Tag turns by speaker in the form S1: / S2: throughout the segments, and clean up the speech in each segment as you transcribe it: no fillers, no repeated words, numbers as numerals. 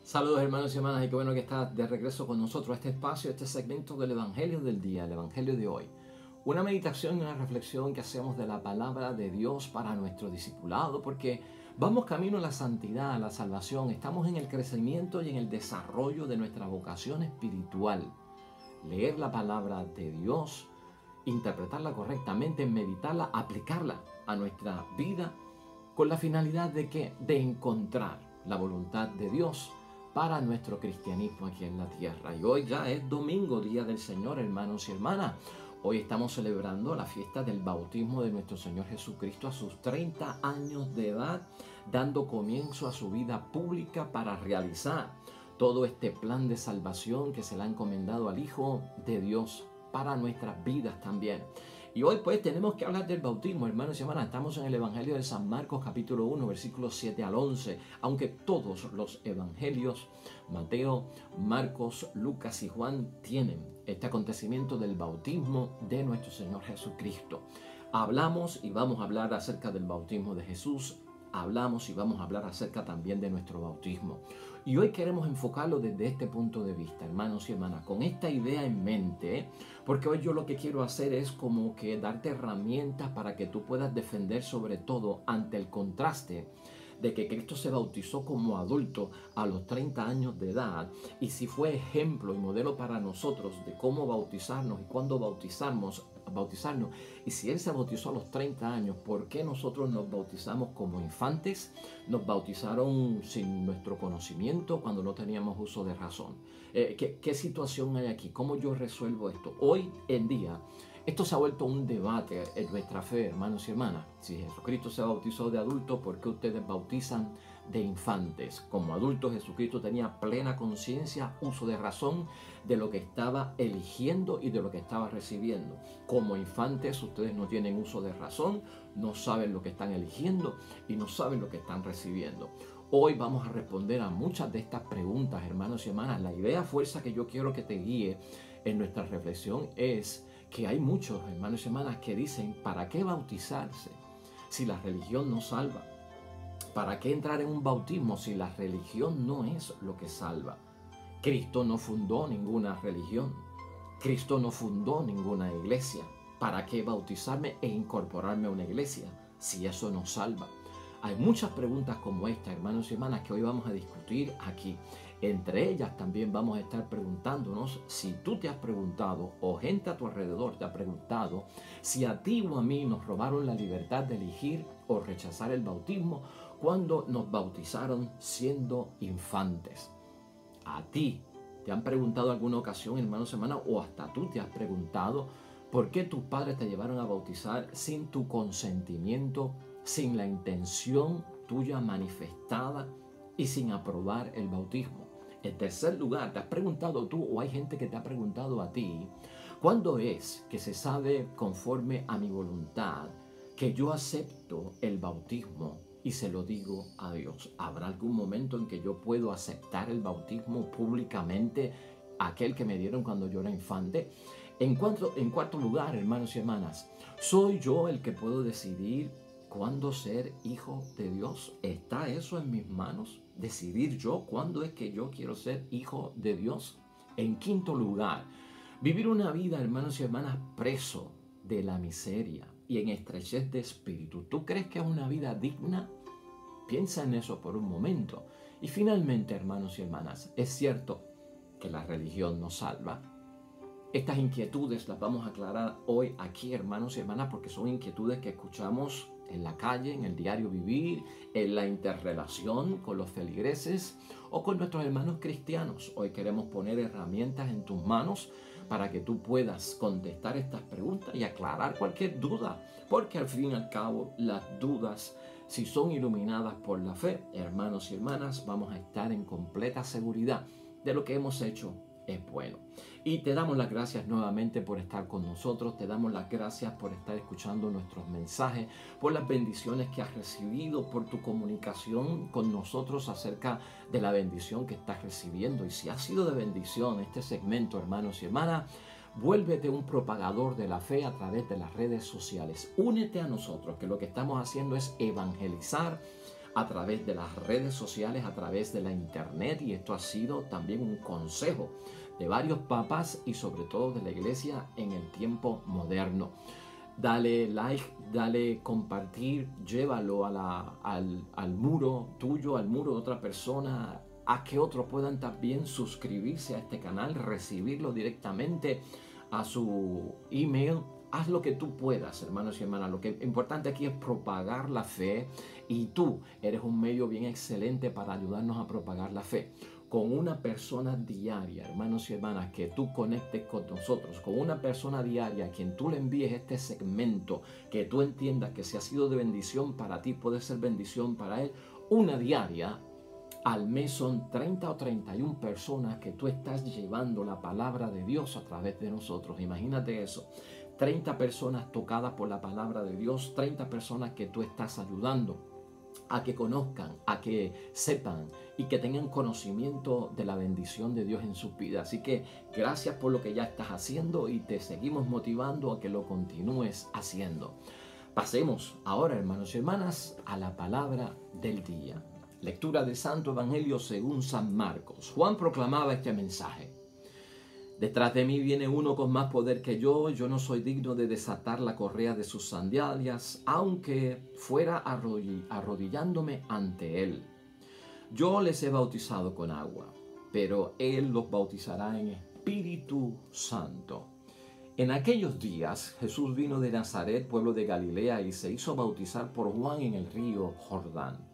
S1: Saludos hermanos y hermanas y qué bueno que estás de regreso con nosotros a este espacio, a este segmento del Evangelio del día, el Evangelio de hoy. Una meditación y una reflexión que hacemos de la palabra de Dios para nuestro discipulado, porque vamos camino a la santidad, a la salvación, estamos en el crecimiento y en el desarrollo de nuestra vocación espiritual. Leer la palabra de Dios, interpretarla correctamente, meditarla, aplicarla a nuestra vida con la finalidad de ¿qué? De encontrar la voluntad de Dios para nuestro cristianismo aquí en la tierra. Y hoy ya es domingo, día del Señor, hermanos y hermanas. Hoy estamos celebrando la fiesta del bautismo de nuestro Señor Jesucristo a sus 30 años de edad, dando comienzo a su vida pública para realizar todo este plan de salvación que se le ha encomendado al Hijo de Dios para nuestras vidas también. Y hoy pues tenemos que hablar del bautismo, hermanos y hermanas. Estamos en el Evangelio de San Marcos capítulo 1, versículos 7 al 11. Aunque todos los evangelios, Mateo, Marcos, Lucas y Juan, tienen este acontecimiento del bautismo de nuestro Señor Jesucristo. Hablamos y vamos a hablar acerca del bautismo de Jesús. Hablamos y vamos a hablar acerca también de nuestro bautismo. Y hoy queremos enfocarlo desde este punto de vista, hermanos y hermanas, con esta idea en mente, porque hoy yo lo que quiero hacer es como que darte herramientas para que tú puedas defender sobre todo ante el contraste de que Cristo se bautizó como adulto a los 30 años de edad, y si fue ejemplo y modelo para nosotros de cómo bautizarnos y cuándo bautizarnos, y si Él se bautizó a los 30 años, ¿por qué nosotros nos bautizamos como infantes? Nos bautizaron sin nuestro conocimiento cuando no teníamos uso de razón. ¿Qué situación hay aquí? ¿Cómo yo resuelvo esto? Hoy en día, esto se ha vuelto un debate en nuestra fe, hermanos y hermanas. Si Jesucristo se bautizó de adulto, ¿por qué ustedes bautizan de infantes? Como adulto, Jesucristo tenía plena conciencia, uso de razón de lo que estaba eligiendo y de lo que estaba recibiendo. Como infantes, ustedes no tienen uso de razón, no saben lo que están eligiendo y no saben lo que están recibiendo. Hoy vamos a responder a muchas de estas preguntas, hermanos y hermanas. La idea fuerza que yo quiero que te guíe en nuestra reflexión es que hay muchos hermanos y hermanas que dicen, ¿para qué bautizarse si la religión no salva? ¿Para qué entrar en un bautismo si la religión no es lo que salva? Cristo no fundó ninguna religión. Cristo no fundó ninguna iglesia. ¿Para qué bautizarme e incorporarme a una iglesia si eso no salva? Hay muchas preguntas como esta, hermanos y hermanas, que hoy vamos a discutir aquí. Entre ellas también vamos a estar preguntándonos si tú te has preguntado o gente a tu alrededor te ha preguntado si a ti o a mí nos robaron la libertad de elegir o rechazar el bautismo cuando nos bautizaron siendo infantes. A ti te han preguntado alguna ocasión, hermanos y hermanas, o hasta tú te has preguntado por qué tus padres te llevaron a bautizar sin tu consentimiento, sin la intención tuya manifestada y sin aprobar el bautismo. En tercer lugar, ¿te has preguntado tú o hay gente que te ha preguntado a ti cuándo es que se sabe conforme a mi voluntad que yo acepto el bautismo y se lo digo a Dios? ¿Habrá algún momento en que yo puedo aceptar el bautismo públicamente, aquel que me dieron cuando yo era infante? En cuarto lugar, hermanos y hermanas, ¿soy yo el que puedo decidir cuándo ser hijo de Dios? ¿Está eso en mis manos? ¿Decidir yo cuándo es que yo quiero ser hijo de Dios? En quinto lugar, vivir una vida, hermanos y hermanas, preso de la miseria y en estrechez de espíritu. ¿Tú crees que es una vida digna? Piensa en eso por un momento. Y finalmente, hermanos y hermanas, es cierto que la religión nos salva. Estas inquietudes las vamos a aclarar hoy aquí, hermanos y hermanas, porque son inquietudes que escuchamos en la calle, en el diario vivir, en la interrelación con los feligreses o con nuestros hermanos cristianos. Hoy queremos poner herramientas en tus manos para que tú puedas contestar estas preguntas y aclarar cualquier duda, porque al fin y al cabo las dudas, si son iluminadas por la fe, hermanos y hermanas, vamos a estar en completa seguridad de lo que hemos hecho es bueno. Y te damos las gracias nuevamente por estar con nosotros, te damos las gracias por estar escuchando nuestros mensajes, por las bendiciones que has recibido, por tu comunicación con nosotros acerca de la bendición que estás recibiendo. Y si ha sido de bendición este segmento, hermanos y hermanas, vuélvete un propagador de la fe a través de las redes sociales. Únete a nosotros, que lo que estamos haciendo es evangelizar a través de las redes sociales, a través de la internet, y esto ha sido también un consejo de varios papas y sobre todo de la iglesia en el tiempo moderno. Dale like, dale compartir, llévalo al muro tuyo, al muro de otra persona, a que otros puedan también suscribirse a este canal, recibirlo directamente a su email. Haz lo que tú puedas, hermanos y hermanas. Lo que es importante aquí es propagar la fe, y tú eres un medio bien excelente para ayudarnos a propagar la fe. Con una persona diaria, hermanos y hermanas, que tú conectes con nosotros, con una persona diaria a quien tú le envíes este segmento, que tú entiendas que si ha sido de bendición para ti, puede ser bendición para él, una diaria. Al mes son 30 o 31 personas que tú estás llevando la palabra de Dios a través de nosotros. Imagínate eso. 30 personas tocadas por la palabra de Dios, 30 personas que tú estás ayudando a que conozcan, a que sepan y que tengan conocimiento de la bendición de Dios en sus vidas. Así que gracias por lo que ya estás haciendo y te seguimos motivando a que lo continúes haciendo. Pasemos ahora, hermanos y hermanas, a la palabra del día. Lectura del Santo Evangelio según San Marcos. Juan proclamaba este mensaje: detrás de mí viene uno con más poder que yo no soy digno de desatar la correa de sus sandalias, aunque fuera arrodillándome ante él. Yo les he bautizado con agua, pero él los bautizará en Espíritu Santo. En aquellos días Jesús vino de Nazaret, pueblo de Galilea, y se hizo bautizar por Juan en el río Jordán.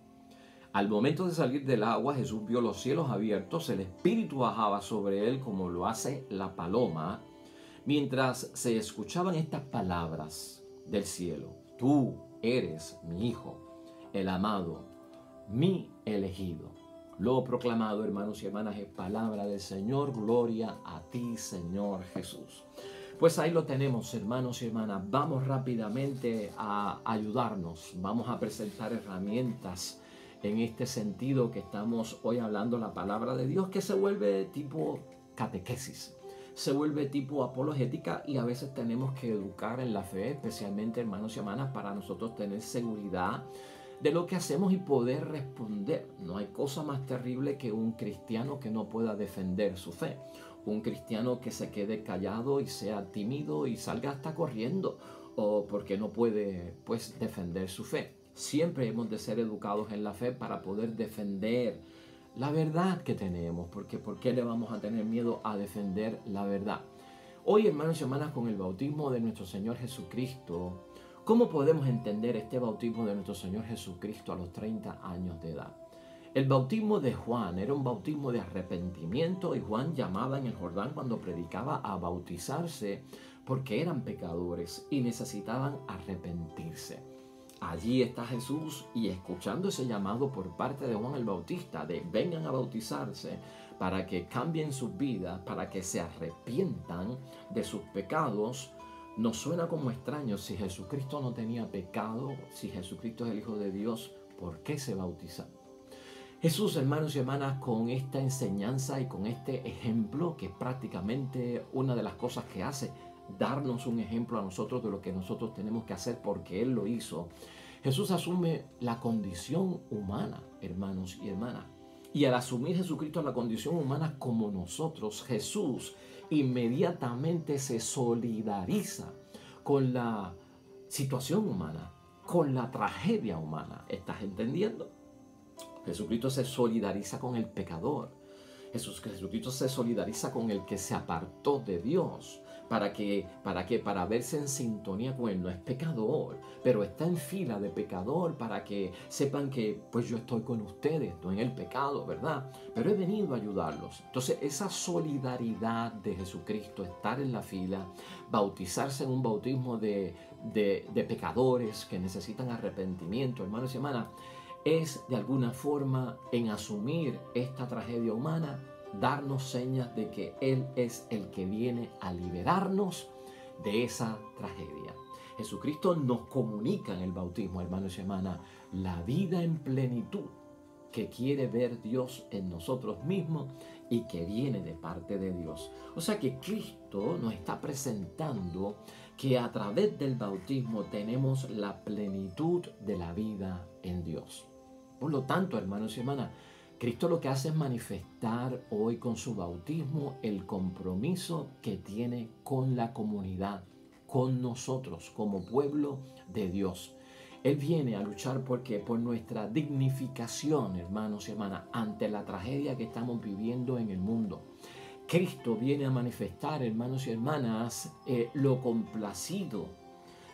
S1: Al momento de salir del agua, Jesús vio los cielos abiertos, el Espíritu bajaba sobre él como lo hace la paloma, mientras se escuchaban estas palabras del cielo: tú eres mi Hijo, el amado, mi elegido. Lo proclamado, hermanos y hermanas, es palabra del Señor. Gloria a ti, Señor Jesús. Pues ahí lo tenemos, hermanos y hermanas. Vamos rápidamente a ayudarnos. Vamos a presentar herramientas en este sentido que estamos hoy hablando, la palabra de Dios, que se vuelve tipo catequesis, se vuelve tipo apologética, y a veces tenemos que educar en la fe, especialmente, hermanos y hermanas, para nosotros tener seguridad de lo que hacemos y poder responder. No hay cosa más terrible que un cristiano que no pueda defender su fe, un cristiano que se quede callado y sea tímido y salga hasta corriendo, o porque no puede, pues, defender su fe. Siempre hemos de ser educados en la fe para poder defender la verdad que tenemos, porque ¿por qué le vamos a tener miedo a defender la verdad? Hoy, hermanos y hermanas, con el bautismo de nuestro Señor Jesucristo, ¿cómo podemos entender este bautismo de nuestro Señor Jesucristo a los 30 años de edad? El bautismo de Juan era un bautismo de arrepentimiento, y Juan llamaba en el Jordán cuando predicaba a bautizarse porque eran pecadores y necesitaban arrepentirse. Allí está Jesús, y escuchando ese llamado por parte de Juan el Bautista de vengan a bautizarse para que cambien sus vidas, para que se arrepientan de sus pecados, nos suena como extraño. Si Jesucristo no tenía pecado, si Jesucristo es el Hijo de Dios, ¿por qué se bautiza? Jesús, hermanos y hermanas, con esta enseñanza y con este ejemplo, que es prácticamente una de las cosas que hace, darnos un ejemplo a nosotros de lo que nosotros tenemos que hacer porque Él lo hizo. Jesús asume la condición humana, hermanos y hermanas. Y al asumir Jesucristo la condición humana como nosotros, Jesús inmediatamente se solidariza con la situación humana, con la tragedia humana. ¿Estás entendiendo? Jesucristo se solidariza con el pecador. Jesucristo se solidariza con el que se apartó de Dios. ¿Para qué? Para verse en sintonía con Él. No es pecador, pero está en fila de pecador, para que sepan que pues yo estoy con ustedes, no en el pecado, ¿verdad? Pero he venido a ayudarlos. Entonces, esa solidaridad de Jesucristo, estar en la fila, bautizarse en un bautismo de pecadores que necesitan arrepentimiento, hermanos y hermanas, es de alguna forma, en asumir esta tragedia humana, darnos señas de que Él es el que viene a liberarnos de esa tragedia. Jesucristo nos comunica en el bautismo, hermanos y hermanas, la vida en plenitud que quiere ver Dios en nosotros mismos y que viene de parte de Dios. O sea que Cristo nos está presentando que a través del bautismo tenemos la plenitud de la vida en Dios. Por lo tanto, hermanos y hermanas, Cristo lo que hace es manifestar hoy con su bautismo el compromiso que tiene con la comunidad, con nosotros como pueblo de Dios. Él viene a luchar por nuestra dignificación, hermanos y hermanas, ante la tragedia que estamos viviendo en el mundo. Cristo viene a manifestar, hermanos y hermanas, lo complacido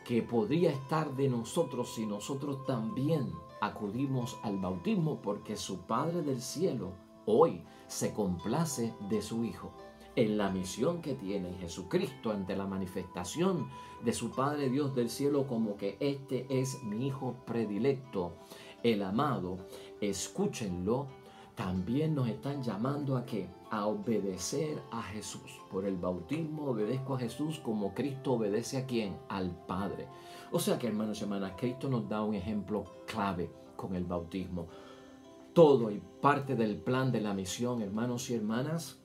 S1: que podría estar de nosotros si nosotros también acudimos al bautismo, porque su Padre del cielo hoy se complace de su Hijo en la misión que tiene Jesucristo ante la manifestación de su Padre Dios del cielo, como que este es mi Hijo predilecto, el amado. Escúchenlo. También nos están llamando a ¿qué? A obedecer a Jesús. Por el bautismo obedezco a Jesús como Cristo obedece ¿a quién? Al Padre. O sea que, hermanos y hermanas, Cristo nos da un ejemplo clave con el bautismo. Todo y parte del plan de la misión, hermanos y hermanas,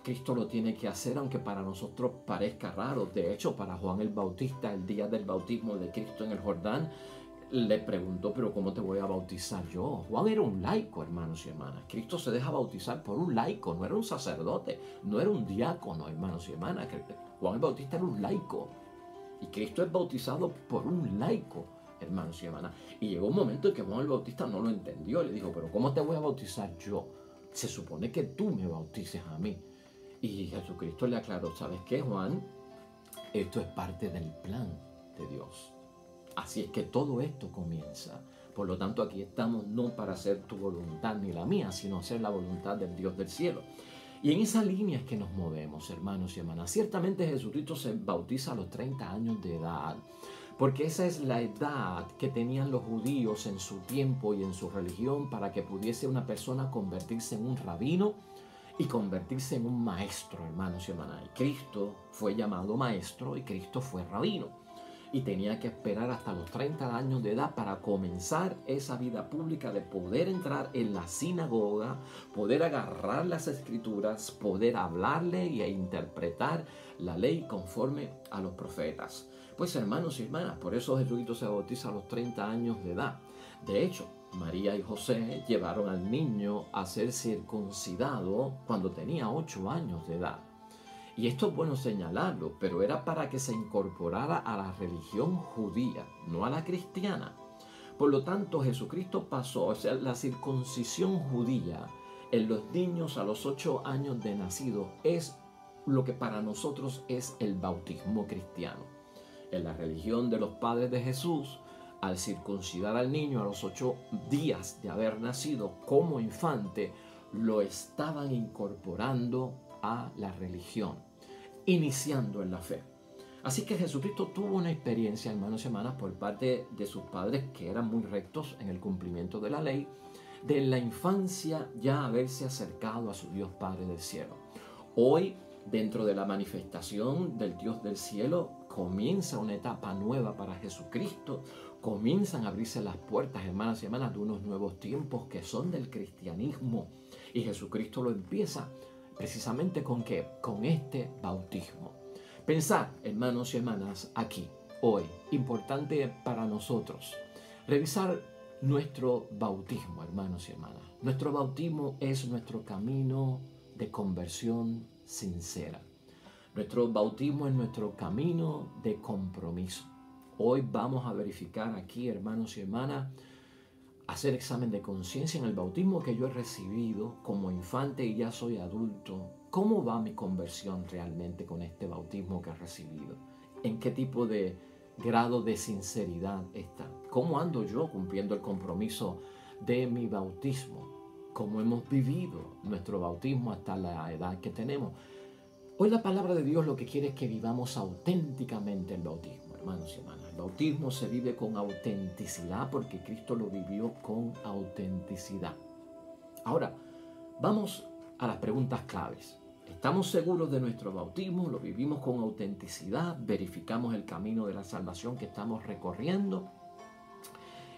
S1: Cristo lo tiene que hacer, aunque para nosotros parezca raro. De hecho, para Juan el Bautista, el día del bautismo de Cristo en el Jordán, le preguntó, pero ¿cómo te voy a bautizar yo? Juan era un laico, hermanos y hermanas. Cristo se deja bautizar por un laico, no era un sacerdote, no era un diácono, hermanos y hermanas. Juan el Bautista era un laico. Y Cristo es bautizado por un laico, hermanos y hermanas. Y llegó un momento en que Juan el Bautista no lo entendió. Le dijo, pero ¿cómo te voy a bautizar yo? Se supone que tú me bautices a mí. Y Jesucristo le aclaró, ¿sabes qué, Juan? Esto es parte del plan de Dios. Así es que todo esto comienza. Por lo tanto, aquí estamos no para hacer tu voluntad ni la mía, sino hacer la voluntad del Dios del cielo. Y en esa línea es que nos movemos, hermanos y hermanas. Ciertamente Jesucristo se bautiza a los 30 años de edad, porque esa es la edad que tenían los judíos en su tiempo y en su religión para que pudiese una persona convertirse en un rabino y convertirse en un maestro, hermanos y hermanas. Y Cristo fue llamado maestro y Cristo fue rabino. Y tenía que esperar hasta los 30 años de edad para comenzar esa vida pública de poder entrar en la sinagoga, poder agarrar las escrituras, poder hablarle e interpretar la ley conforme a los profetas. Pues hermanos y hermanas, por eso Jesucristo se bautiza a los 30 años de edad. De hecho, María y José llevaron al niño a ser circuncidado cuando tenía 8 años de edad. Y esto es bueno señalarlo, pero era para que se incorporara a la religión judía, no a la cristiana. Por lo tanto, Jesucristo pasó, o sea, la circuncisión judía en los niños a los 8 años de nacido es lo que para nosotros es el bautismo cristiano. En la religión de los padres de Jesús, al circuncidar al niño a los 8 días de haber nacido como infante, lo estaban incorporando a la religión, iniciando en la fe. Así que Jesucristo tuvo una experiencia, hermanos y hermanas, por parte de sus padres que eran muy rectos en el cumplimiento de la ley, de la infancia ya haberse acercado a su Dios Padre del cielo. Hoy, dentro de la manifestación del Dios del cielo, comienza una etapa nueva para Jesucristo. Comienzan a abrirse las puertas, hermanas y hermanas, de unos nuevos tiempos que son del cristianismo. Y Jesucristo lo empieza precisamente ¿con qué? Con este bautismo. Pensar, hermanos y hermanas, aquí, hoy, importante para nosotros, revisar nuestro bautismo, hermanos y hermanas. Nuestro bautismo es nuestro camino de conversión sincera. Nuestro bautismo es nuestro camino de compromiso. Hoy vamos a verificar aquí, hermanos y hermanas, hacer examen de conciencia en el bautismo que yo he recibido como infante y ya soy adulto. ¿Cómo va mi conversión realmente con este bautismo que he recibido? ¿En qué tipo de grado de sinceridad está? ¿Cómo ando yo cumpliendo el compromiso de mi bautismo? ¿Cómo hemos vivido nuestro bautismo hasta la edad que tenemos? Hoy la palabra de Dios lo que quiere es que vivamos auténticamente el bautismo, hermanos y hermanas. El bautismo se vive con autenticidad porque Cristo lo vivió con autenticidad. Ahora, vamos a las preguntas claves. ¿Estamos seguros de nuestro bautismo? ¿Lo vivimos con autenticidad? ¿Verificamos el camino de la salvación que estamos recorriendo?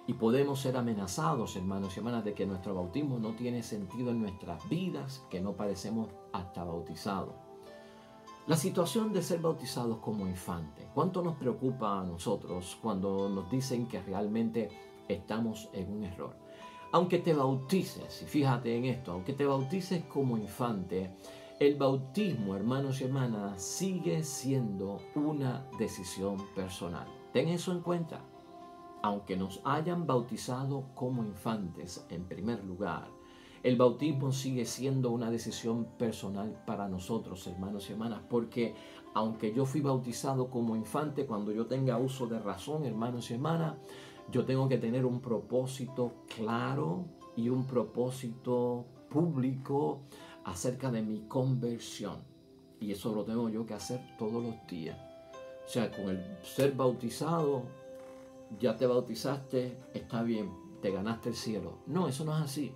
S1: Y podemos ser amenazados, hermanos y hermanas, de que nuestro bautismo no tiene sentido en nuestras vidas, que no parecemos hasta bautizados. La situación de ser bautizados como infante, ¿cuánto nos preocupa a nosotros cuando nos dicen que realmente estamos en un error? Aunque te bautices, y fíjate en esto, aunque te bautices como infante, el bautismo, hermanos y hermanas, sigue siendo una decisión personal. Ten eso en cuenta. Aunque nos hayan bautizado como infantes, en primer lugar, el bautismo sigue siendo una decisión personal para nosotros, hermanos y hermanas, porque aunque yo fui bautizado como infante, cuando yo tenga uso de razón, hermanos y hermanas, yo tengo que tener un propósito claro y un propósito público acerca de mi conversión. Y eso lo tengo yo que hacer todos los días. O sea, con el ser bautizado, ya te bautizaste, está bien, te ganaste el cielo. No, eso no es así.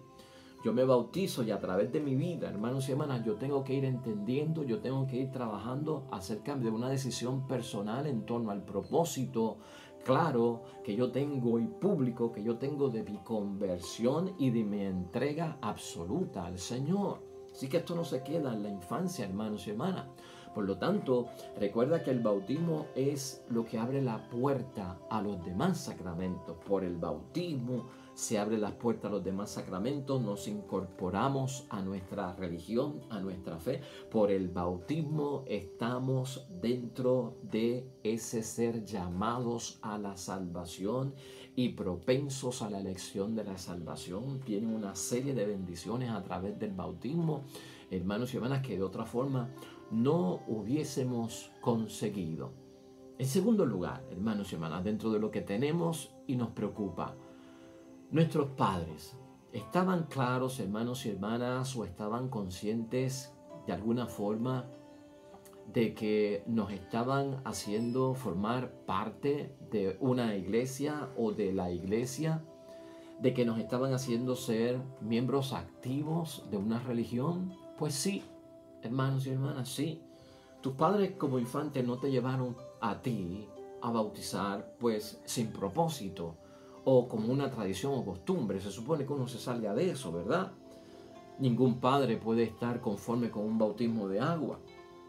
S1: Yo me bautizo y a través de mi vida, hermanos y hermanas, yo tengo que ir entendiendo, yo tengo que ir trabajando acerca de una decisión personal en torno al propósito claro que yo tengo y público que yo tengo de mi conversión y de mi entrega absoluta al Señor. Así que esto no se queda en la infancia, hermanos y hermanas. Por lo tanto, recuerda que el bautismo es lo que abre la puerta a los demás sacramentos. Por el bautismo se abren las puertas a los demás sacramentos, nos incorporamos a nuestra religión, a nuestra fe. Por el bautismo estamos dentro de ese ser llamados a la salvación y propensos a la elección de la salvación. Tienen una serie de bendiciones a través del bautismo, hermanos y hermanas, que de otra forma no hubiésemos conseguido. En segundo lugar, hermanos y hermanas, dentro de lo que tenemos y nos preocupa, nuestros padres estaban claros, hermanos y hermanas, o estaban conscientes de alguna forma de que nos estaban haciendo formar parte de una iglesia o de la iglesia, de que nos estaban haciendo ser miembros activos de una religión. Pues sí, hermanos y hermanas, sí. Tus padres como infantes no te llevaron a ti a bautizar pues sin propósito o como una tradición o costumbre. Se supone que uno se salga de eso, ¿verdad? Ningún padre puede estar conforme con un bautismo de agua,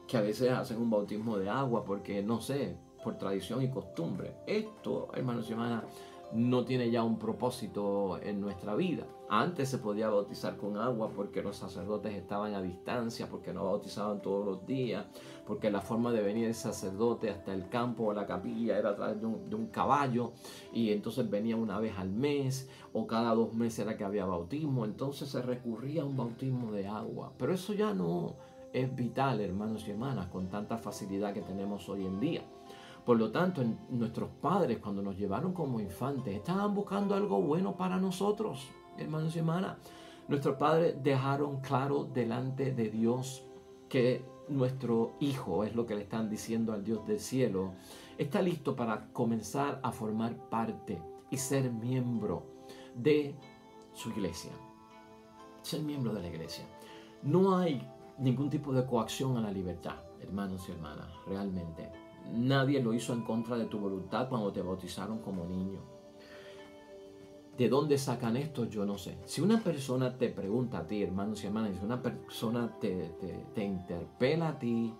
S1: que a veces hacen un bautismo de agua porque, no sé, por tradición y costumbre. Esto, hermanos y hermanas, no tiene ya un propósito en nuestra vida. Antes se podía bautizar con agua porque los sacerdotes estaban a distancia, porque no bautizaban todos los días, porque la forma de venir el sacerdote hasta el campo o la capilla era a través de un caballo, y entonces venía una vez al mes o cada 2 meses era que había bautismo, entonces se recurría a un bautismo de agua. Pero eso ya no es vital, hermanos y hermanas, con tanta facilidad que tenemos hoy en día. Por lo tanto, nuestros padres, cuando nos llevaron como infantes, estaban buscando algo bueno para nosotros, hermanos y hermanas. Nuestros padres dejaron claro delante de Dios que nuestro hijo, es lo que le están diciendo al Dios del cielo, está listo para comenzar a formar parte y ser miembro de su iglesia. Ser miembro de la iglesia. No hay ningún tipo de coacción a la libertad, hermanos y hermanas, realmente. Nadie lo hizo en contra de tu voluntad cuando te bautizaron como niño. ¿De dónde sacan esto? Yo no sé. Si una persona te pregunta a ti, hermanos y hermanas, si una persona te interpela a ti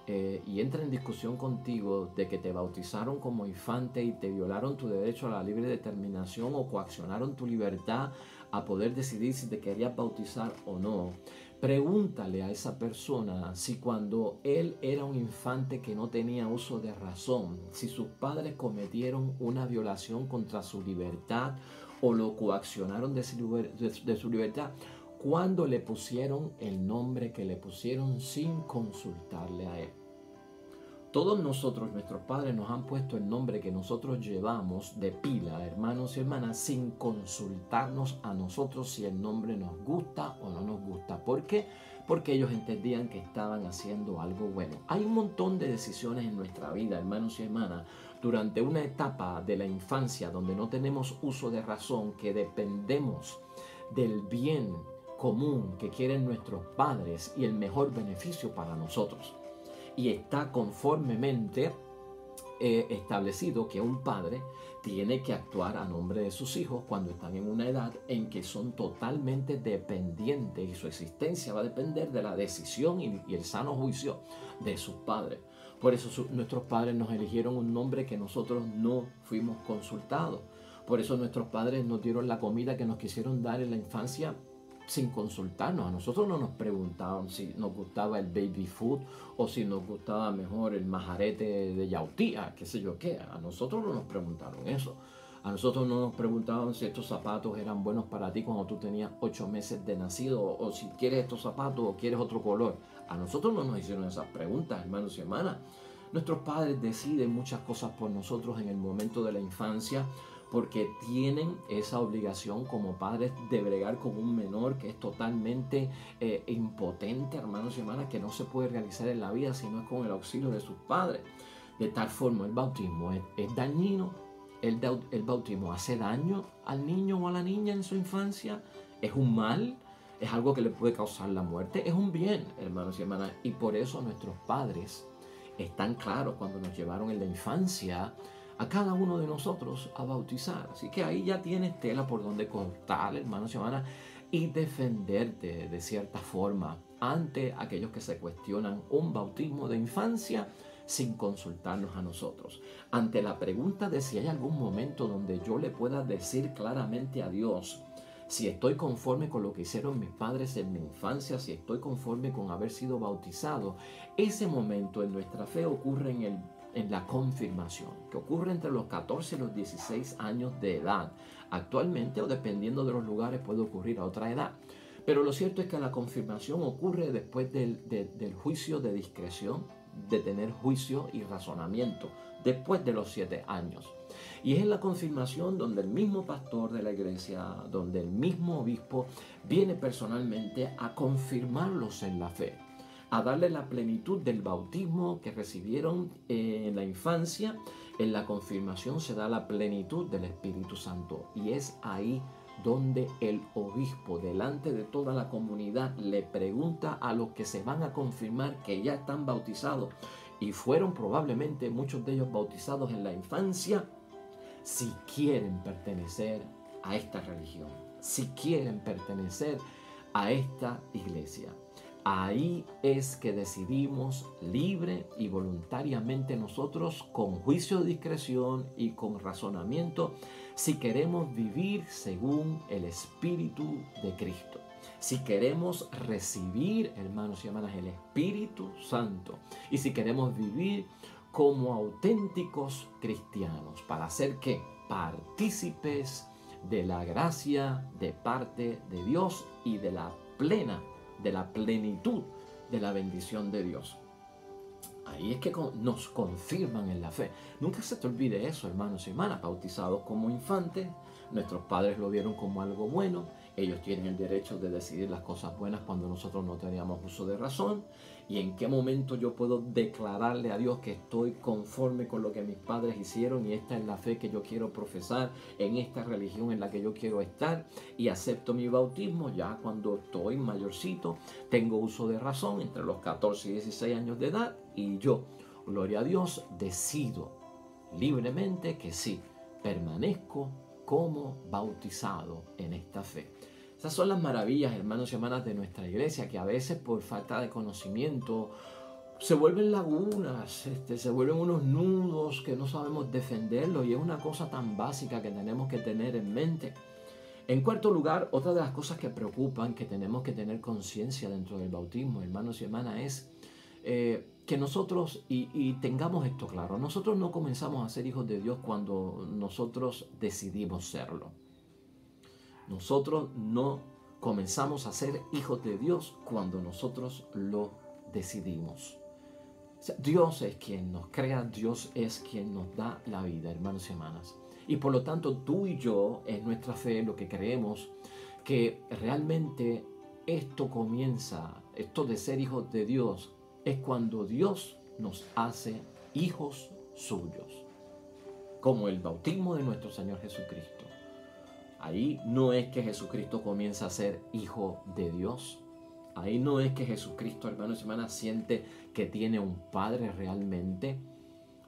S1: y entra en discusión contigo de que te bautizaron como infante y te violaron tu derecho a la libre determinación o coaccionaron tu libertad a poder decidir si te querías bautizar o no, pregúntale a esa persona si cuando él era un infante que no tenía uso de razón, si sus padres cometieron una violación contra su libertad o lo coaccionaron de su libertad, cuando le pusieron el nombre que le pusieron sin consultarle a él. Todos nosotros, nuestros padres nos han puesto el nombre que nosotros llevamos de pila, hermanos y hermanas, sin consultarnos a nosotros si el nombre nos gusta o no nos gusta. ¿Por qué? Porque ellos entendían que estaban haciendo algo bueno. Hay un montón de decisiones en nuestra vida, hermanos y hermanas, durante una etapa de la infancia donde no tenemos uso de razón, que dependemos del bien común que quieren nuestros padres y el mejor beneficio para nosotros. Y está conformemente establecido que un padre tiene que actuar a nombre de sus hijos cuando están en una edad en que son totalmente dependientes y su existencia va a depender de la decisión y el sano juicio de sus padres. Por eso nuestros padres nos eligieron un nombre que nosotros no fuimos consultados. Por eso nuestros padres nos dieron la comida que nos quisieron dar en la infancia sin consultarnos. A nosotros no nos preguntaban si nos gustaba el baby food o si nos gustaba mejor el majarete de yautía, qué sé yo qué. A nosotros no nos preguntaron eso. A nosotros no nos preguntaban si estos zapatos eran buenos para ti cuando tú tenías 8 meses de nacido, o si quieres estos zapatos o quieres otro color. A nosotros no nos hicieron esas preguntas, hermanos y hermanas. Nuestros padres deciden muchas cosas por nosotros en el momento de la infancia, porque tienen esa obligación como padres de bregar con un menor que es totalmente impotente, hermanos y hermanas, que no se puede realizar en la vida si no es con el auxilio de sus padres. De tal forma, el bautismo es dañino. El bautismo hace daño al niño o a la niña en su infancia. Es un mal, es algo que le puede causar la muerte. Es un bien, hermanos y hermanas. Y por eso nuestros padres están claros cuando nos llevaron en la infancia a cada uno de nosotros a bautizar. Así que ahí ya tienes tela por donde cortar, hermanos y hermanas, y defenderte de cierta forma ante aquellos que se cuestionan un bautismo de infancia sin consultarnos a nosotros. Ante la pregunta de si hay algún momento donde yo le pueda decir claramente a Dios si estoy conforme con lo que hicieron mis padres en mi infancia, si estoy conforme con haber sido bautizado, ese momento en nuestra fe ocurre en la confirmación, que ocurre entre los 14 y los 16 años de edad. Actualmente, o dependiendo de los lugares, puede ocurrir a otra edad. Pero lo cierto es que la confirmación ocurre después del juicio de discreción, de tener juicio y razonamiento, después de los 7 años. Y es en la confirmación donde el mismo pastor de la iglesia, donde el mismo obispo viene personalmente a confirmarlos en la fe, a darle la plenitud del bautismo que recibieron en la infancia. En la confirmación se da la plenitud del Espíritu Santo, y es ahí donde el obispo, delante de toda la comunidad, le pregunta a los que se van a confirmar, que ya están bautizados y fueron probablemente muchos de ellos bautizados en la infancia, si quieren pertenecer a esta religión, si quieren pertenecer a esta iglesia. Ahí es que decidimos libre y voluntariamente nosotros, con juicio de discreción y con razonamiento, si queremos vivir según el Espíritu de Cristo. Si queremos recibir, hermanos y hermanas, el Espíritu Santo, y si queremos vivir como auténticos cristianos, para ser ¿qué? Partícipes de la gracia de parte de Dios y de la plenitud de la bendición de Dios. Ahí es que nos confirman en la fe. Nunca se te olvide eso, hermanos y hermanas. Bautizados como infantes, nuestros padres lo vieron como algo bueno. Ellos tienen el derecho de decidir las cosas buenas cuando nosotros no teníamos uso de razón. Y en qué momento yo puedo declararle a Dios que estoy conforme con lo que mis padres hicieron, y esta es la fe que yo quiero profesar, en esta religión en la que yo quiero estar, y acepto mi bautismo ya cuando estoy mayorcito, tengo uso de razón entre los 14 y 16 años de edad, y yo, gloria a Dios, decido libremente que sí, permanezco como bautizado en esta fe. Esas son las maravillas, hermanos y hermanas, de nuestra iglesia, que a veces por falta de conocimiento se vuelven lagunas, se vuelven unos nudos que no sabemos defenderlos, y es una cosa tan básica que tenemos que tener en mente. En cuarto lugar, otra de las cosas que preocupan, que tenemos que tener conciencia dentro del bautismo, hermanos y hermanas, es que nosotros, y tengamos esto claro, nosotros no comenzamos a ser hijos de Dios cuando nosotros decidimos serlo. Nosotros no comenzamos a ser hijos de Dios cuando nosotros lo decidimos. O sea, Dios es quien nos crea, Dios es quien nos da la vida, hermanos y hermanas. Y por lo tanto, tú y yo, en nuestra fe, lo que creemos, que realmente esto comienza, esto de ser hijos de Dios, es cuando Dios nos hace hijos suyos, como el bautismo de nuestro Señor Jesucristo. Ahí no es que Jesucristo comienza a ser hijo de Dios. Ahí no es que Jesucristo, hermanos y hermanas, siente que tiene un Padre realmente.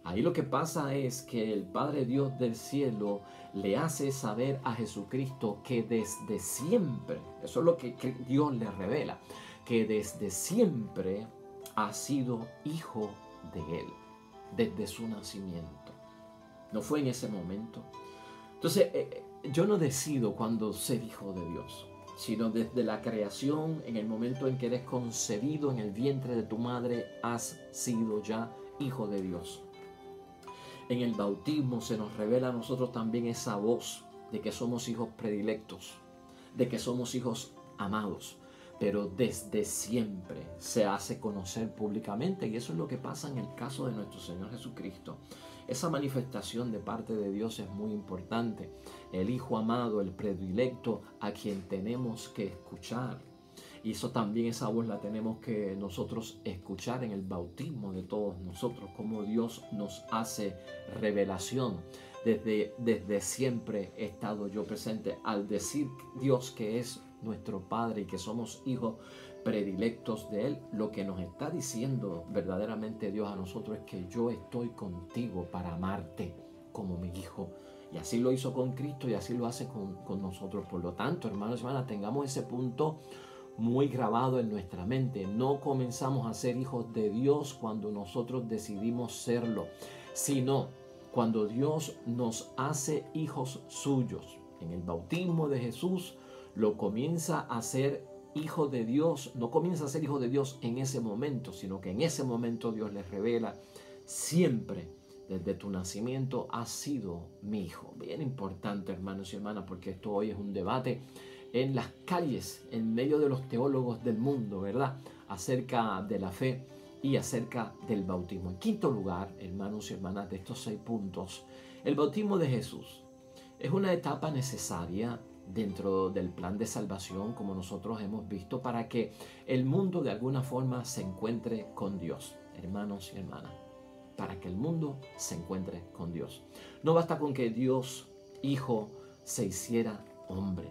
S1: Ahí lo que pasa es que el Padre Dios del cielo le hace saber a Jesucristo que desde siempre, eso es lo que Dios le revela, que desde siempre ha sido hijo de Él, desde su nacimiento. No fue en ese momento. Entonces, yo no decido cuándo ser hijo de Dios, sino desde la creación, en el momento en que eres concebido en el vientre de tu madre, has sido ya hijo de Dios. En el bautismo se nos revela a nosotros también esa voz de que somos hijos predilectos, de que somos hijos amados, pero desde siempre se hace conocer públicamente, y eso es lo que pasa en el caso de nuestro Señor Jesucristo. Esa manifestación de parte de Dios es muy importante. El Hijo amado, el predilecto, a quien tenemos que escuchar. Y eso también, esa voz la tenemos que nosotros escuchar en el bautismo de todos nosotros, como Dios nos hace revelación. Desde siempre he estado yo presente. Al decir Dios que es nuestro Padre y que somos hijos predilectos de Él, lo que nos está diciendo verdaderamente Dios a nosotros es que yo estoy contigo para amarte como mi hijo. Y así lo hizo con Cristo y así lo hace con nosotros. Por lo tanto, hermanos y hermanas, tengamos ese punto muy grabado en nuestra mente. No comenzamos a ser hijos de Dios cuando nosotros decidimos serlo, sino cuando Dios nos hace hijos suyos. En el bautismo de Jesús lo comienza a ser hijo de Dios. No comienza a ser hijo de Dios en ese momento, sino que en ese momento Dios les revela: siempre desde tu nacimiento has sido mi hijo. Bien importante, hermanos y hermanas, porque esto hoy es un debate en las calles, en medio de los teólogos del mundo, ¿verdad?, acerca de la fe y acerca del bautismo. En quinto lugar, hermanos y hermanas, de estos 6 puntos, el bautismo de Jesús es una etapa necesaria dentro del plan de salvación, como nosotros hemos visto, para que el mundo de alguna forma se encuentre con Dios. Hermanos y hermanas, para que el mundo se encuentre con Dios. No basta con que Dios, Hijo, se hiciera hombre.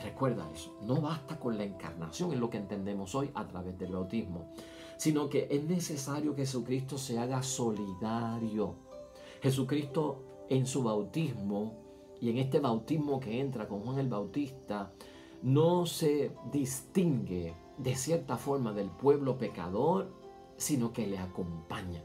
S1: Recuerda eso, no basta con la encarnación, es lo que entendemos hoy a través del bautismo, sino que es necesario que Jesucristo se haga solidario. Jesucristo en su bautismo y en este bautismo que entra con Juan el Bautista, no se distingue de cierta forma del pueblo pecador, sino que le acompaña.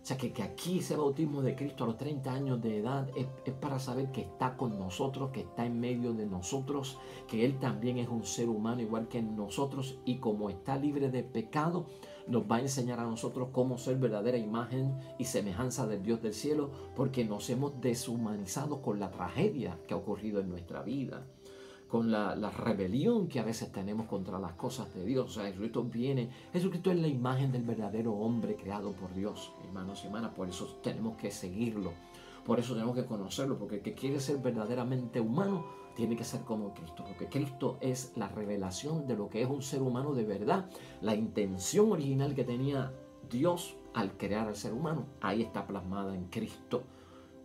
S1: O sea, que aquí ese bautismo de Cristo a los 30 años de edad es para saber que está con nosotros, que está en medio de nosotros, que Él también es un ser humano igual que nosotros, y como está libre de pecado, nos va a enseñar a nosotros cómo ser verdadera imagen y semejanza del Dios del cielo, porque nos hemos deshumanizado con la tragedia que ha ocurrido en nuestra vida, con la rebelión que a veces tenemos contra las cosas de Dios. O sea, Jesucristo es la imagen del verdadero hombre creado por Dios, hermanos y hermanas. Por eso tenemos que seguirlo, por eso tenemos que conocerlo, porque el que quiere ser verdaderamente humano tiene que ser como Cristo, porque Cristo es la revelación de lo que es un ser humano de verdad. La intención original que tenía Dios al crear al ser humano, ahí está plasmada en Cristo.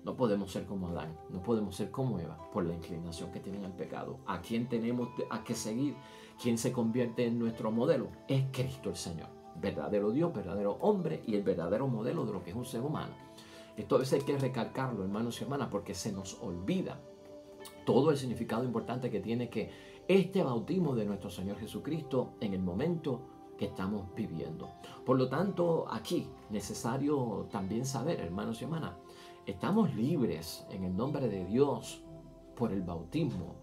S1: No podemos ser como Adán, no podemos ser como Eva por la inclinación que tienen al pecado. ¿A quién tenemos que seguir? ¿Quién se convierte en nuestro modelo? Es Cristo el Señor, verdadero Dios, verdadero hombre y el verdadero modelo de lo que es un ser humano. Esto a veces hay que recalcarlo, hermanos y hermanas, porque se nos olvida todo el significado importante que tiene que este bautismo de nuestro Señor Jesucristo en el momento que estamos viviendo. Por lo tanto, aquí necesario también saber, hermanos y hermanas, estamos libres en el nombre de Dios por el bautismo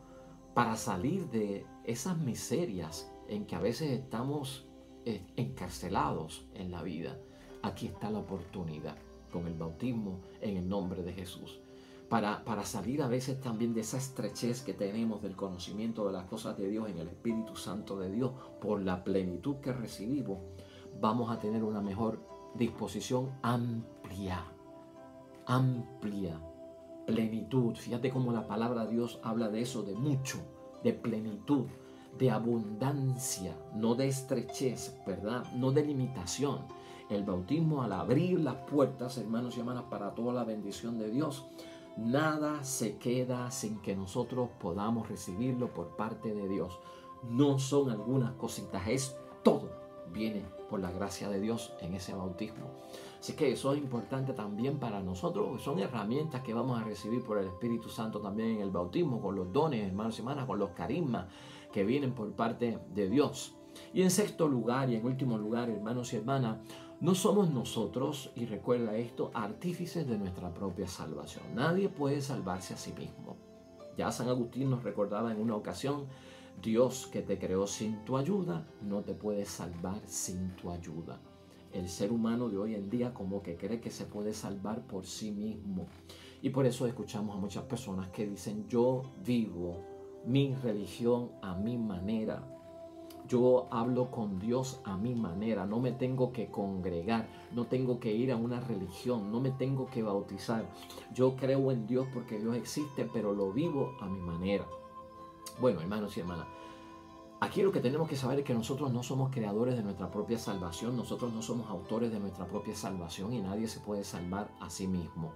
S1: para salir de esas miserias en que a veces estamos encarcelados en la vida. Aquí está la oportunidad con el bautismo en el nombre de Jesús. Para salir a veces también de esa estrechez que tenemos del conocimiento de las cosas de Dios en el Espíritu Santo de Dios, por la plenitud que recibimos, vamos a tener una mejor disposición amplia, plenitud. Fíjate cómo la palabra de Dios habla de eso, de mucho, de plenitud, de abundancia, no de estrechez, ¿verdad? No de limitación. El bautismo, al abrir las puertas, hermanos y hermanas, para toda la bendición de Dios, nada se queda sin que nosotros podamos recibirlo por parte de Dios. No son algunas cositas, es todo. Viene por la gracia de Dios en ese bautismo. Así que eso es importante también para nosotros. Son herramientas que vamos a recibir por el Espíritu Santo también en el bautismo, con los dones, hermanos y hermanas, con los carismas que vienen por parte de Dios. Y en sexto lugar y en último lugar, hermanos y hermanas, no somos nosotros, y recuerda esto, artífices de nuestra propia salvación. Nadie puede salvarse a sí mismo. Ya San Agustín nos recordaba en una ocasión, Dios que te creó sin tu ayuda, no te puede salvar sin tu ayuda. El ser humano de hoy en día como que cree que se puede salvar por sí mismo. Y por eso escuchamos a muchas personas que dicen, yo vivo mi religión a mi manera. Yo hablo con Dios a mi manera, no me tengo que congregar, no tengo que ir a una religión, no me tengo que bautizar. Yo creo en Dios porque Dios existe, pero lo vivo a mi manera. Bueno, hermanos y hermanas, aquí lo que tenemos que saber es que nosotros no somos creadores de nuestra propia salvación, nosotros no somos autores de nuestra propia salvación y nadie se puede salvar a sí mismo.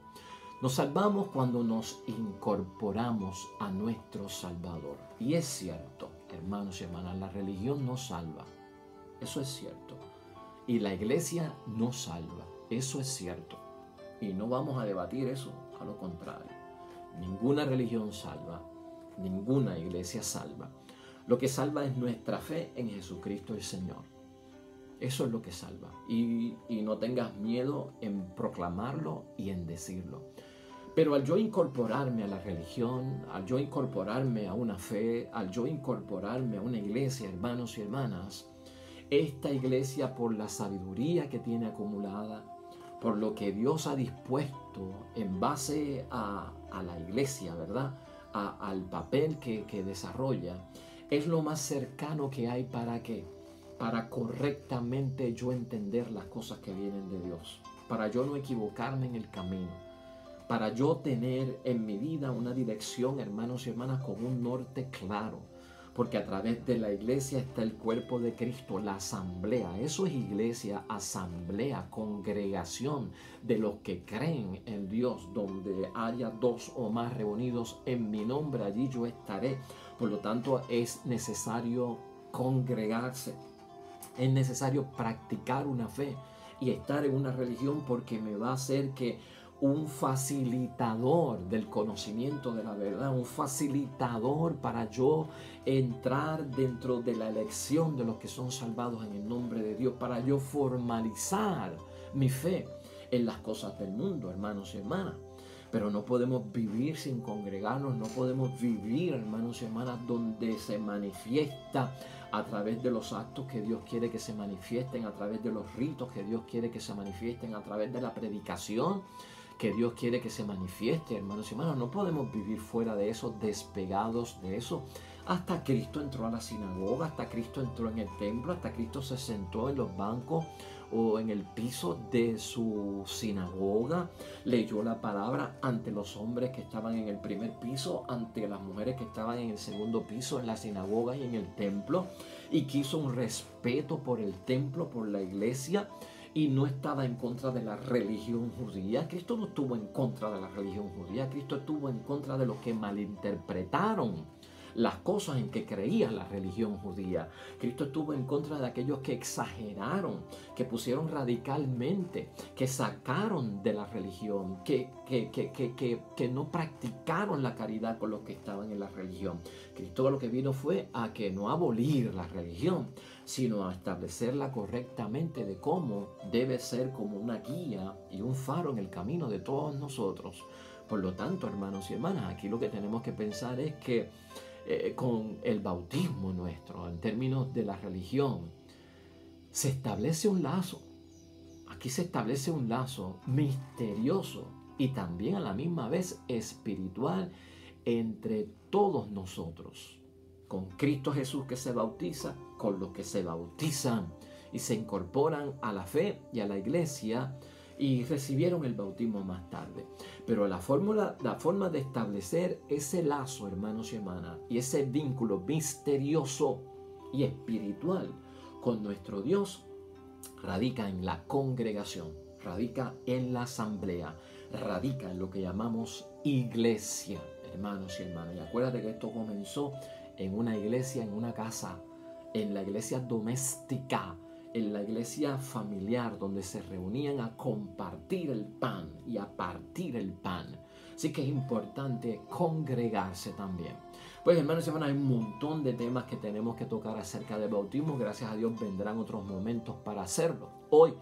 S1: Nos salvamos cuando nos incorporamos a nuestro Salvador. Y es cierto, hermanos y hermanas, la religión no salva. Eso es cierto. Y la iglesia no salva. Eso es cierto. Y no vamos a debatir eso, a lo contrario. Ninguna religión salva. Ninguna iglesia salva. Lo que salva es nuestra fe en Jesucristo el Señor. Eso es lo que salva. Y no tengas miedo en proclamarlo y en decirlo. Pero al yo incorporarme a la religión, al yo incorporarme a una fe, al yo incorporarme a una iglesia, hermanos y hermanas, esta iglesia por la sabiduría que tiene acumulada, por lo que Dios ha dispuesto en base a la iglesia, ¿verdad? Al papel que desarrolla, es lo más cercano que hay para ¿qué? Para correctamente yo entender las cosas que vienen de Dios, para yo no equivocarme en el camino, para yo tener en mi vida una dirección, hermanos y hermanas, con un norte claro. Porque a través de la iglesia está el cuerpo de Cristo, la asamblea. Eso es iglesia, asamblea, congregación de los que creen en Dios. Donde haya dos o más reunidos en mi nombre, allí yo estaré. Por lo tanto, es necesario congregarse. Es necesario practicar una fe y estar en una religión porque me va a hacer que un facilitador del conocimiento de la verdad, un facilitador para yo entrar dentro de la elección de los que son salvados en el nombre de Dios, para yo formalizar mi fe en las cosas del mundo, hermanos y hermanas. Pero no podemos vivir sin congregarnos, no podemos vivir, hermanos y hermanas, donde se manifiesta a través de los actos que Dios quiere que se manifiesten, a través de los ritos que Dios quiere que se manifiesten, a través de la predicación que Dios quiere que se manifieste, hermanos y hermanas. No podemos vivir fuera de eso, despegados de eso. Hasta Cristo entró a la sinagoga, hasta Cristo entró en el templo, hasta Cristo se sentó en los bancos o en el piso de su sinagoga, leyó la palabra ante los hombres que estaban en el primer piso, ante las mujeres que estaban en el segundo piso, en la sinagoga y en el templo, y quiso un respeto por el templo, por la iglesia, y no estaba en contra de la religión judía. Cristo no estuvo en contra de la religión judía, Cristo estuvo en contra de los que malinterpretaron las cosas en que creía la religión judía. Cristo estuvo en contra de aquellos que exageraron, que pusieron radicalmente, que sacaron de la religión, que no practicaron la caridad con los que estaban en la religión. Cristo lo que vino fue a que no abolir la religión, sino a establecerla correctamente de cómo debe ser como una guía y un faro en el camino de todos nosotros. Por lo tanto, hermanos y hermanas, aquí lo que tenemos que pensar es que con el bautismo nuestro, en términos de la religión, se establece un lazo. Aquí se establece un lazo misterioso y también a la misma vez espiritual entre todos nosotros. Con Cristo Jesús que se bautiza, con los que se bautizan y se incorporan a la fe y a la iglesia y recibieron el bautismo más tarde. Pero la forma de establecer ese lazo, hermanos y hermanas, y ese vínculo misterioso y espiritual con nuestro Dios, radica en la congregación, radica en la asamblea, radica en lo que llamamos iglesia, hermanos y hermanas. Y acuérdate que esto comenzó en una iglesia, en una casa, en la iglesia doméstica, en la iglesia familiar, donde se reunían a compartir el pan y a partir el pan. Así que es importante congregarse también. Pues hermanos y hermanas, hay un montón de temas que tenemos que tocar acerca del bautismo. Gracias a Dios vendrán otros momentos para hacerlo. Hoy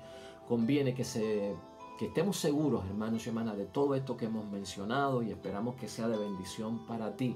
S1: conviene que estemos seguros, hermanos y hermanas, de todo esto que hemos mencionado y esperamos que sea de bendición para ti.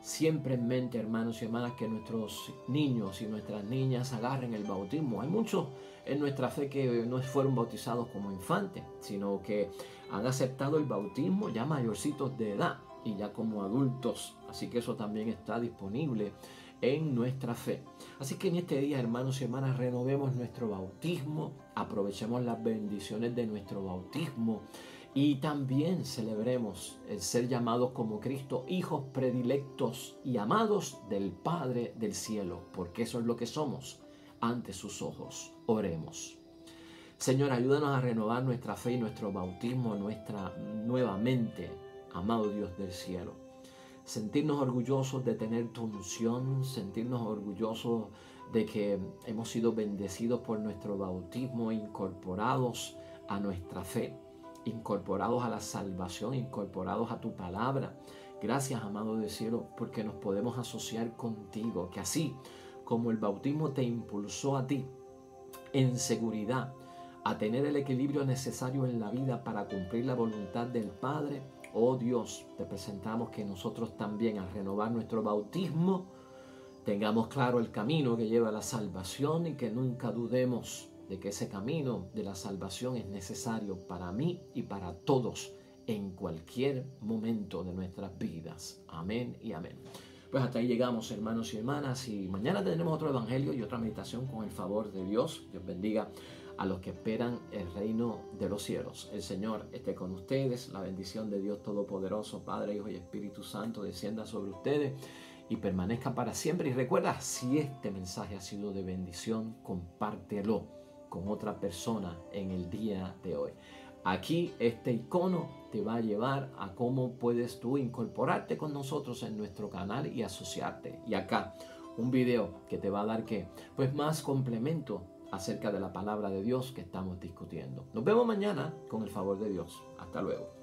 S1: Siempre en mente, hermanos y hermanas, que nuestros niños y nuestras niñas agarren el bautismo. Hay muchos en nuestra fe que no fueron bautizados como infantes, sino que han aceptado el bautismo ya mayorcitos de edad y ya como adultos. Así que eso también está disponible en nuestra fe. Así que en este día, hermanos y hermanas, renovemos nuestro bautismo, aprovechemos las bendiciones de nuestro bautismo y también celebremos el ser llamados como Cristo, hijos predilectos y amados del Padre del cielo, porque eso es lo que somos ante sus ojos. Oremos. Señor, ayúdanos a renovar nuestra fe y nuestro bautismo nuevamente, amado Dios del cielo. Sentirnos orgullosos de tener tu unción, sentirnos orgullosos de que hemos sido bendecidos por nuestro bautismo, incorporados a nuestra fe, incorporados a la salvación, incorporados a tu palabra. Gracias, amado del cielo, porque nos podemos asociar contigo, que así como el bautismo te impulsó a ti en seguridad a tener el equilibrio necesario en la vida para cumplir la voluntad del Padre, oh Dios, te presentamos que nosotros también al renovar nuestro bautismo tengamos claro el camino que lleva a la salvación y que nunca dudemos de que ese camino de la salvación es necesario para mí y para todos en cualquier momento de nuestras vidas. Amén y amén. Pues hasta ahí llegamos, hermanos y hermanas, y mañana tendremos otro evangelio y otra meditación con el favor de Dios. Dios bendiga a los que esperan el reino de los cielos. El Señor esté con ustedes. La bendición de Dios Todopoderoso, Padre, Hijo y Espíritu Santo, descienda sobre ustedes y permanezca para siempre. Y recuerda, si este mensaje ha sido de bendición, compártelo con otra persona en el día de hoy. Aquí este icono te va a llevar a cómo puedes tú incorporarte con nosotros en nuestro canal y asociarte. Y acá un video que te va a dar pues más complemento acerca de la palabra de Dios que estamos discutiendo. Nos vemos mañana con el favor de Dios. Hasta luego.